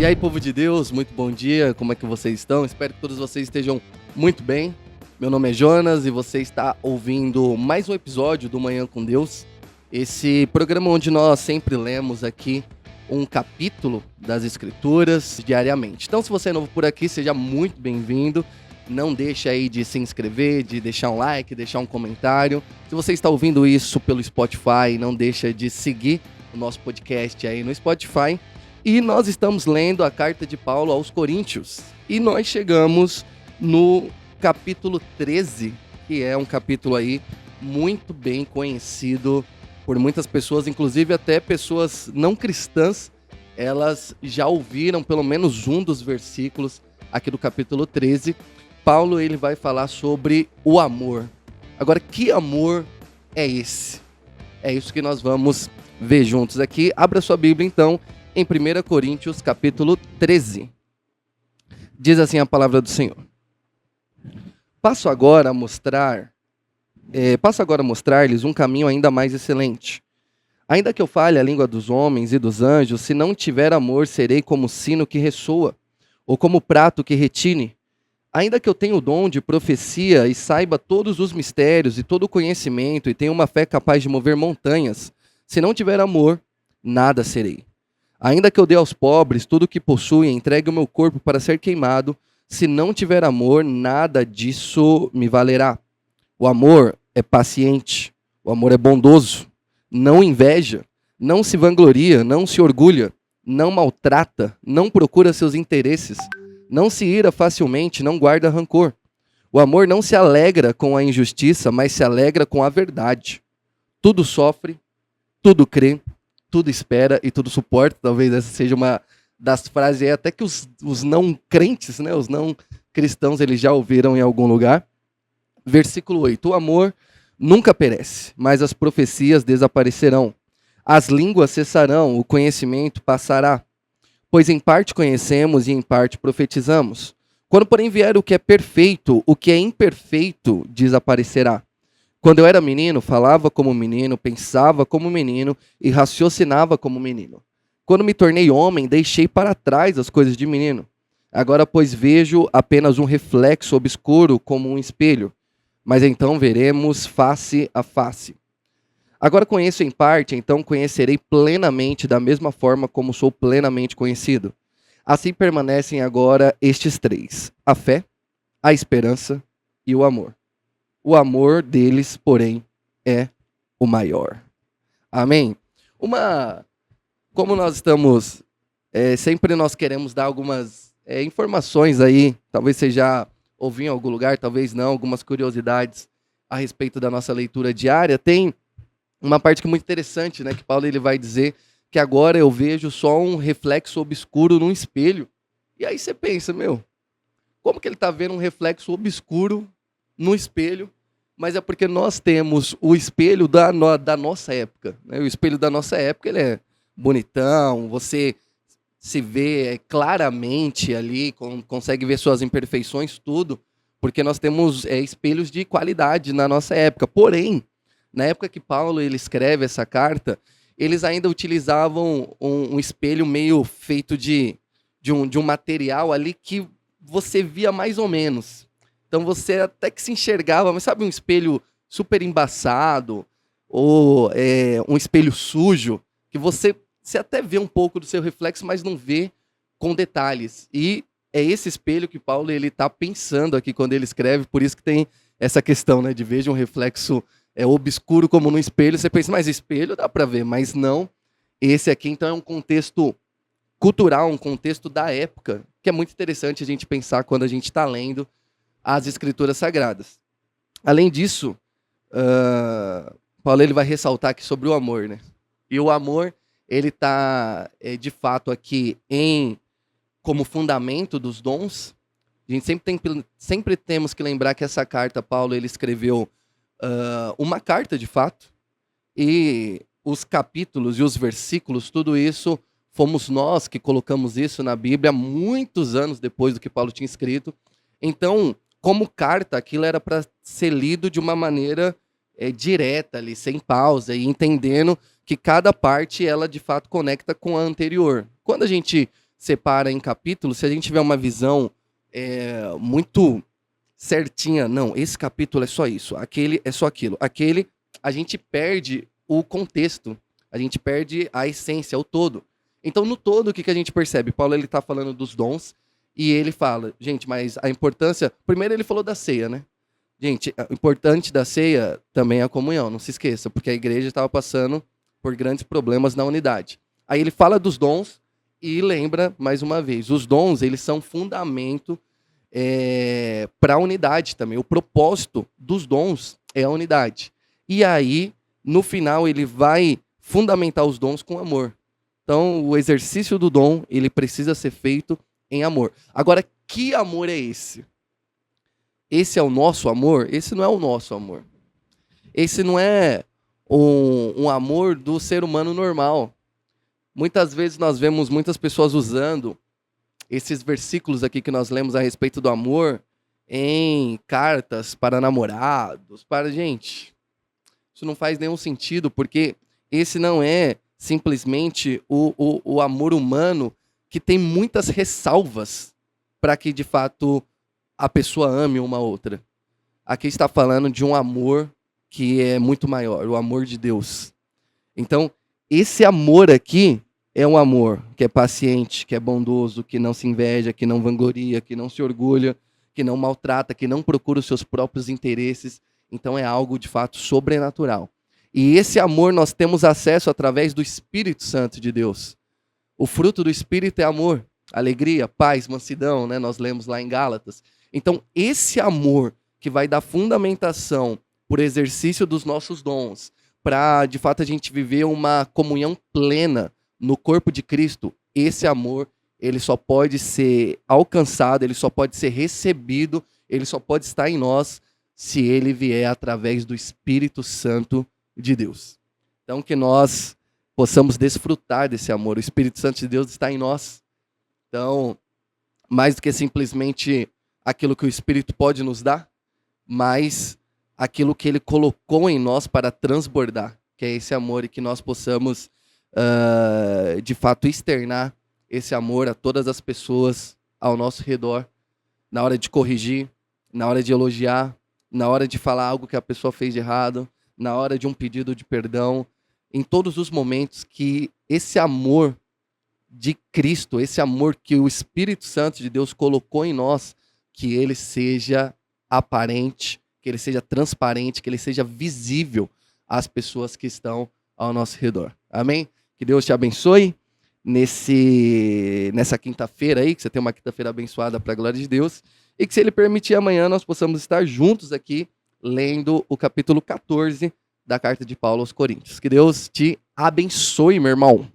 E aí, povo de Deus, muito bom dia, como é que vocês estão? Espero que todos vocês estejam muito bem. Meu nome é Jonas e você está ouvindo mais um episódio do Manhã com Deus. Esse programa onde nós sempre lemos aqui um capítulo das Escrituras diariamente. Então, se você é novo por aqui, seja muito bem-vindo. Não deixe aí de se inscrever, de deixar um like, deixar um comentário. Se você está ouvindo isso pelo Spotify, não deixa de seguir o nosso podcast aí no Spotify. E nós estamos lendo a carta de Paulo aos Coríntios. E nós chegamos no capítulo 13, que é um capítulo aí muito bem conhecido por muitas pessoas, inclusive até pessoas não cristãs, elas já ouviram pelo menos um dos versículos aqui do capítulo 13. Paulo ele vai falar sobre o amor. Agora, que amor é esse? É isso que nós vamos ver juntos aqui. Abra sua Bíblia então em 1 Coríntios capítulo 13. Diz assim a palavra do Senhor. Passo agora a mostrar-lhes um caminho ainda mais excelente. Ainda que eu fale a língua dos homens e dos anjos, se não tiver amor, serei como sino que ressoa, ou como prato que retine. Ainda que eu tenha o dom de profecia e saiba todos os mistérios e todo o conhecimento e tenha uma fé capaz de mover montanhas, se não tiver amor, nada serei. Ainda que eu dê aos pobres tudo o que possuo e entregue o meu corpo para ser queimado, se não tiver amor, nada disso me valerá. O amor é paciente, o amor é bondoso, não inveja, não se vangloria, não se orgulha, não maltrata, não procura seus interesses, não se ira facilmente, não guarda rancor. O amor não se alegra com a injustiça, mas se alegra com a verdade. Tudo sofre, tudo crê, tudo espera e tudo suporta. Talvez essa seja uma das frases aí, até que os não crentes, né, os não cristãos, eles já ouviram em algum lugar. Versículo 8. O amor nunca perece, mas as profecias desaparecerão. As línguas cessarão, o conhecimento passará. Pois em parte conhecemos e em parte profetizamos. Quando, porém, vier o que é perfeito, o que é imperfeito desaparecerá. Quando eu era menino, falava como menino, pensava como menino e raciocinava como menino. Quando me tornei homem, deixei para trás as coisas de menino. Agora, pois, vejo apenas um reflexo obscuro como um espelho. Mas então veremos face a face. Agora conheço em parte, então conhecerei plenamente da mesma forma como sou plenamente conhecido. Assim permanecem agora estes três: a fé, a esperança e o amor. O amor deles, porém, é o maior. Amém? Como nós estamos, sempre nós queremos dar algumas informações aí, talvez você já ouviu em algum lugar, talvez não, algumas curiosidades a respeito da nossa leitura diária. Tem uma parte que é muito interessante, né, que Paulo ele vai dizer que agora eu vejo só um reflexo obscuro num espelho. E aí você pensa, como que ele está vendo um reflexo obscuro no espelho? Mas é porque nós temos o espelho da nossa época, né? O espelho da nossa época ele é bonitão, você se vê claramente ali, consegue ver suas imperfeições, tudo, porque nós temos espelhos de qualidade na nossa época. Porém, na época que Paulo ele escreve essa carta, eles ainda utilizavam um espelho meio feito de um material ali que você via mais ou menos. Então você até que se enxergava, mas sabe um espelho super embaçado ou um espelho sujo, que você até vê um pouco do seu reflexo, mas não vê com detalhes. E é esse espelho que Paulo ele está pensando aqui quando ele escreve, por isso que tem essa questão, né, de veja um reflexo obscuro como no espelho. Você pensa, mas espelho dá para ver, mas não. Esse aqui então é um contexto cultural, um contexto da época, que é muito interessante a gente pensar quando a gente está lendo as Escrituras Sagradas. Além disso, Paulo ele vai ressaltar aqui sobre o amor, né? E o amor, ele está, de fato, aqui como fundamento dos dons. A gente sempre temos que lembrar que essa carta, Paulo, ele escreveu uma carta, de fato, e os capítulos e os versículos, tudo isso, fomos nós que colocamos isso na Bíblia muitos anos depois do que Paulo tinha escrito. Então, como carta, aquilo era para ser lido de uma maneira direta ali, sem pausa, e entendendo que cada parte, ela de fato conecta com a anterior. Quando a gente separa em capítulos, se a gente tiver uma visão muito certinha, não, esse capítulo é só isso, aquele é só aquilo, aquele, a gente perde o contexto, a gente perde a essência, o todo. Então, no todo, o que a gente percebe? Paulo, ele tá falando dos dons, e ele fala, gente, mas a importância... Primeiro ele falou da ceia, né? Gente, o importante da ceia também é a comunhão, não se esqueça, porque a igreja estava passando por grandes problemas na unidade. Aí ele fala dos dons e lembra, mais uma vez, os dons, eles são fundamento para a unidade também. O propósito dos dons é a unidade. E aí, no final, ele vai fundamentar os dons com amor. Então, o exercício do dom, ele precisa ser feito em amor. Agora, que amor é esse? Esse é o nosso amor? Esse não é o nosso amor. Esse não é um amor do ser humano normal. Muitas vezes nós vemos muitas pessoas usando esses versículos aqui que nós lemos a respeito do amor em cartas para namorados, para gente. Isso não faz nenhum sentido, porque esse não é simplesmente o amor humano que tem muitas ressalvas para que, de fato, a pessoa ame uma outra. Aqui está falando de um amor que é muito maior, o amor de Deus. Então, esse amor aqui é um amor que é paciente, que é bondoso, que não se inveja, que não vangloria, que não se orgulha, que não maltrata, que não procura os seus próprios interesses. Então é algo de fato sobrenatural. E esse amor nós temos acesso através do Espírito Santo de Deus. O fruto do Espírito é amor, alegria, paz, mansidão, né? Nós lemos lá em Gálatas. Então esse amor que vai dar fundamentação por exercício dos nossos dons, para de fato a gente viver uma comunhão plena no corpo de Cristo, esse amor, ele só pode ser alcançado, ele só pode ser recebido, ele só pode estar em nós se ele vier através do Espírito Santo de Deus. Então que nós possamos desfrutar desse amor. O Espírito Santo de Deus está em nós. Então, mais do que simplesmente aquilo que o Espírito pode nos dar, mas aquilo que ele colocou em nós para transbordar, que é esse amor, e que nós possamos de fato externar esse amor a todas as pessoas ao nosso redor, na hora de corrigir, na hora de elogiar, na hora de falar algo que a pessoa fez de errado, na hora de um pedido de perdão, em todos os momentos, que esse amor de Cristo, esse amor que o Espírito Santo de Deus colocou em nós, que ele seja aparente, que ele seja transparente, que ele seja visível às pessoas que estão ao nosso redor. Amém? Que Deus te abençoe nessa quinta-feira aí, que você tenha uma quinta-feira abençoada para a glória de Deus, e que, se Ele permitir, amanhã nós possamos estar juntos aqui, lendo o capítulo 14 da carta de Paulo aos Coríntios. Que Deus te abençoe, meu irmão.